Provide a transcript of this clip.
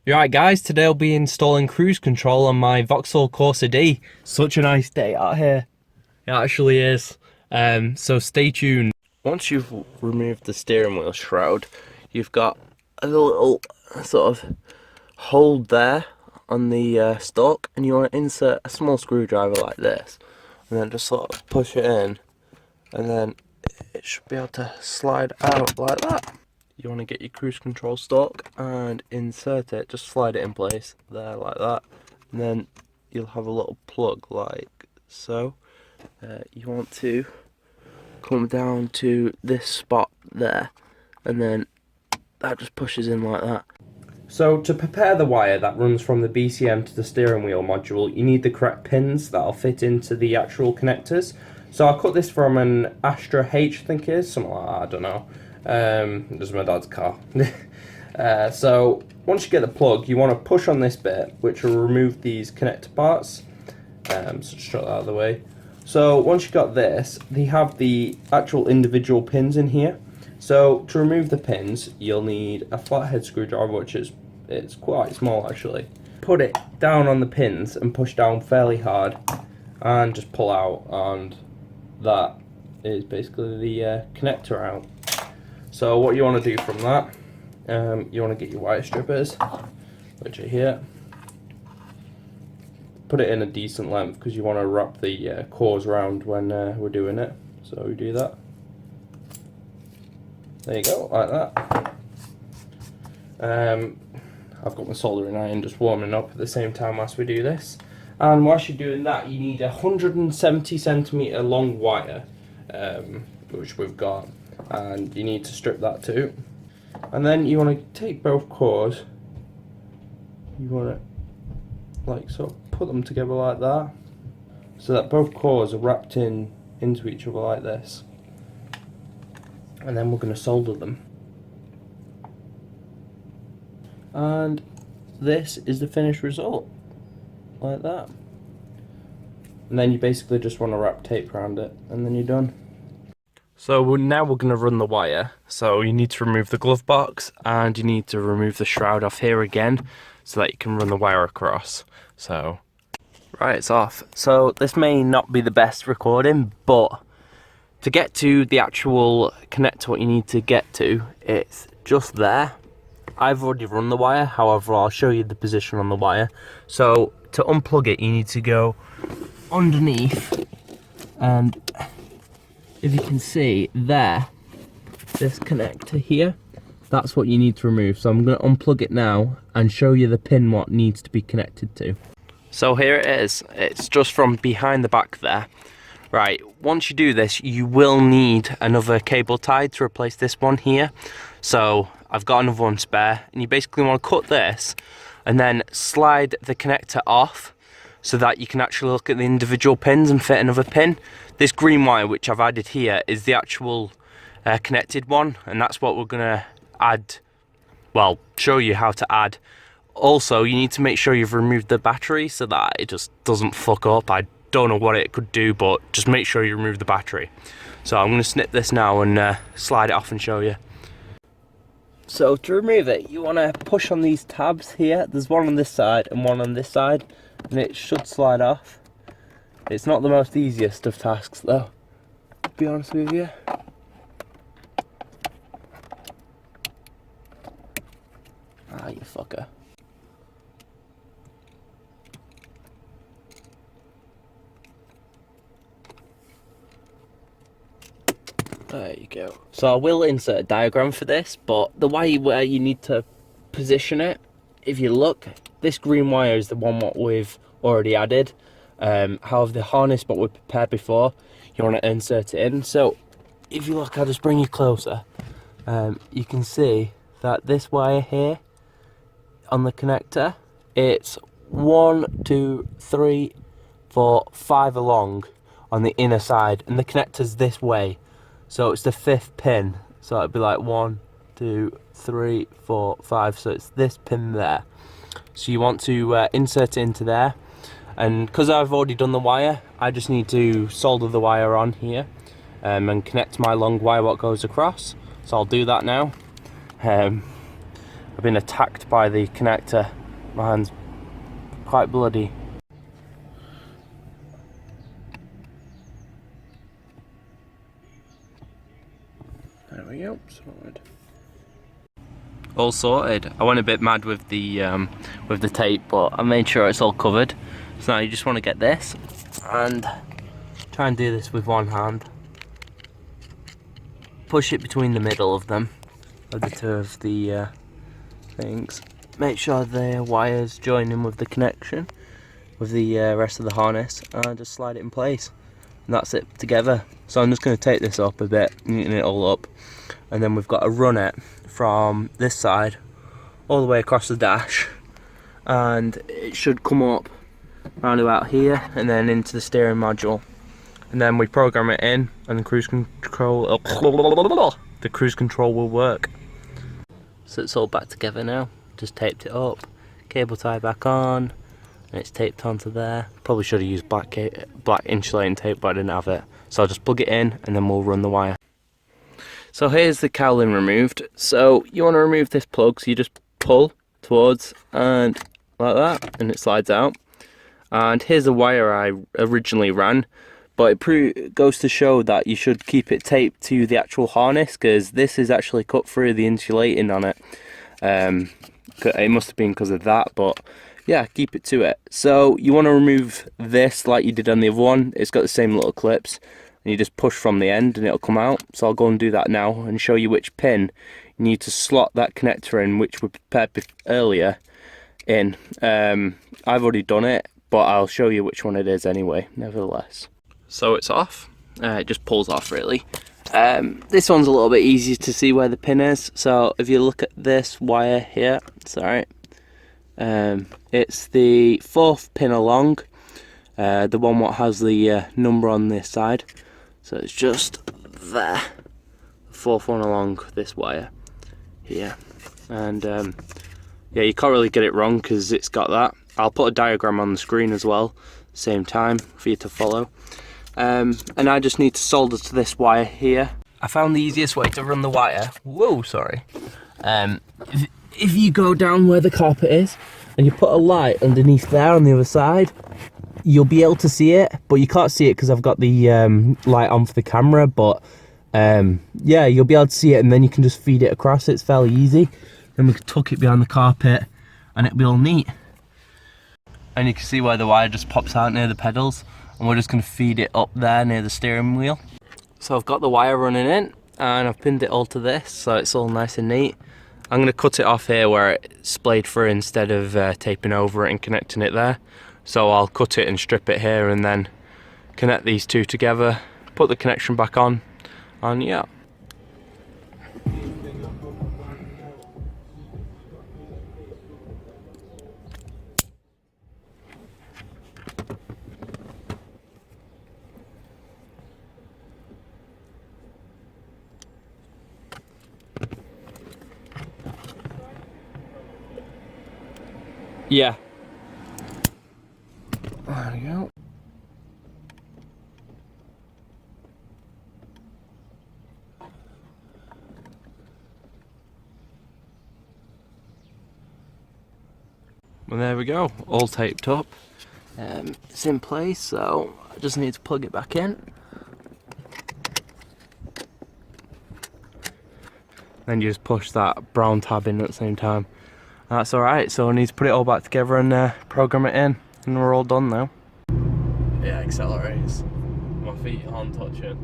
Right guys, today I'll be installing cruise control on my Vauxhall Corsa D. Such a nice day out here. It actually is. So stay tuned. Once you've removed the steering wheel shroud, you've got a little sort of hold there on the stalk, and you want to insert a small screwdriver like this, and then just sort of push it in, and then it should be able to slide out like that. You want to get your cruise control stalk and insert it, just slide it in place there like that, and then you'll have a little plug like so. You want to come down to this spot there, and then that just pushes in like that. So to prepare the wire that runs from the BCM to the steering wheel module, you need the correct pins that'll fit into the actual connectors. So I cut this from an Astra H, I think it is, something like that, I don't know. This is my dad's car. So once you get the plug, you want to push on this bit, which will remove these connector parts. So just shut that out of the way. So once you've got this, they have the actual individual pins in here. So to remove the pins, you'll need a flathead screwdriver, which it's quite small actually. Put it down on the pins and push down fairly hard, and just pull out, and that is basically the connector out. So what you want to do from that, you want to get your wire strippers, which are here. Put it in a decent length because you want to wrap the cores around when we're doing it. So we do that. There you go, like that. I've got my soldering iron just warming up at the same time as we do this. And whilst you're doing that, you need a 170 centimetre long wire, which we've got, and you need to strip that too. And then you want to take both cores, you want to like sort of put them together like that, so that both cores are wrapped into each other like this. And then we're going to solder them. And this is the finished result, like that. And then you basically just want to wrap tape around it, and then you're done. So now we're going to run the wire. So you need to remove the glove box, and you need to remove the shroud off here again, so that you can run the wire across. So, right, it's off. So this may not be the best recording, but to get to the actual connector, what you need to get to, it's just there. I've already run the wire, however I'll show you the position on the wire. So to unplug it, you need to go underneath, and if you can see there, this connector here, that's what you need to remove. So I'm going to unplug it now and show you the pin what needs to be connected to. So here it is, it's just from behind the back there. Right, once you do this, you will need another cable tied to replace this one here. So I've got another one spare, and you basically want to cut this and then slide the connector off so that you can actually look at the individual pins and fit another pin. This green wire which I've added here is the actual connected one, and that's what we're gonna add, well, show you how to add. Also, you need to make sure you've removed the battery so that it just doesn't fuck up. I don't know what it could do, but just make sure you remove the battery. So I'm going to snip this now and slide it off and show you. So to remove it, you want to push on these tabs here. There's one on this side and one on this side, and it should slide off. It's not the most easiest of tasks though, to be honest with you. Ah, you fucker. There you go. So I will insert a diagram for this, but the way where you need to position it, if you look, this green wire is the one what we've already added. However, the harness what we prepared before, you want to insert it in. So if you look, I'll just bring you closer. You can see that this wire here on the connector, it's 1, 2, 3, 4, 5 along on the inner side, and the connector's this way. So it's the 5th pin, so it'd be like 1, 2, 3, 4, 5, so it's this pin there. So you want to insert it into there, and because I've already done the wire, I just need to solder the wire on here and connect my long wire what goes across. So I'll do that now. I've been attacked by the connector. My hand's quite bloody. There we go, sorted. All sorted. I went a bit mad with the tape, but I made sure it's all covered. So now you just want to get this and try and do this with one hand. Push it between the middle of them, of the two of the things. Make sure the wires join in with the connection, with the rest of the harness, and just slide it in place. And that's it together. So I'm just going to take this up a bit, neaten it all up, and then we've got to run it from this side all the way across the dash, and it should come up round about here and then into the steering module, and then we program it in, and the cruise control will work. So it's all back together now. Just taped it up, cable tie back on, and it's taped onto there. Probably should have used black insulating tape, but I didn't have it, so I'll just plug it in and then we'll run the wire. So here's the cowling removed. So you want to remove this plug, so you just pull towards and like that, and it slides out. And here's the wire I originally ran, but it goes to show that you should keep it taped to the actual harness, because this is actually cut through the insulating on it. It must have been because of that, but yeah, keep it to it. So you want to remove this like you did on the other one. It's got the same little clips, and you just push from the end and it'll come out. So I'll go and do that now and show you which pin you need to slot that connector in, which we prepared earlier in. I've already done it, but I'll show you which one it is anyway, nevertheless. So it's off. It just pulls off really. This one's a little bit easier to see where the pin is. So if you look at this wire here, sorry, it's the 4th pin along, the one what has the number on this side. So it's just there, the 4th one along this wire here. And yeah, you can't really get it wrong because it's got that. I'll put a diagram on the screen as well, same time for you to follow. And I just need to solder to this wire here. I found the easiest way to run the wire. Whoa, sorry. If you go down where the carpet is and you put a light underneath there on the other side, you'll be able to see it, but you can't see it because I've got the light on for the camera. But yeah, you'll be able to see it, and then you can just feed it across. It's fairly easy. Then we can tuck it behind the carpet and it'll be all neat. And you can see where the wire just pops out near the pedals, and we're just going to feed it up there near the steering wheel. So I've got the wire running in and I've pinned it all to this, so it's all nice and neat. I'm going to cut it off here where it's splayed through instead of taping over it and connecting it there. So I'll cut it and strip it here and then connect these two together, put the connection back on, and yeah. Yeah. There we go. Well, there we go, all taped up. It's in place, so I just need to plug it back in. Then you just push that brown tab in at the same time. That's alright, so I need to put it all back together and program it in, and we're all done now. Yeah, accelerates. My feet aren't touching.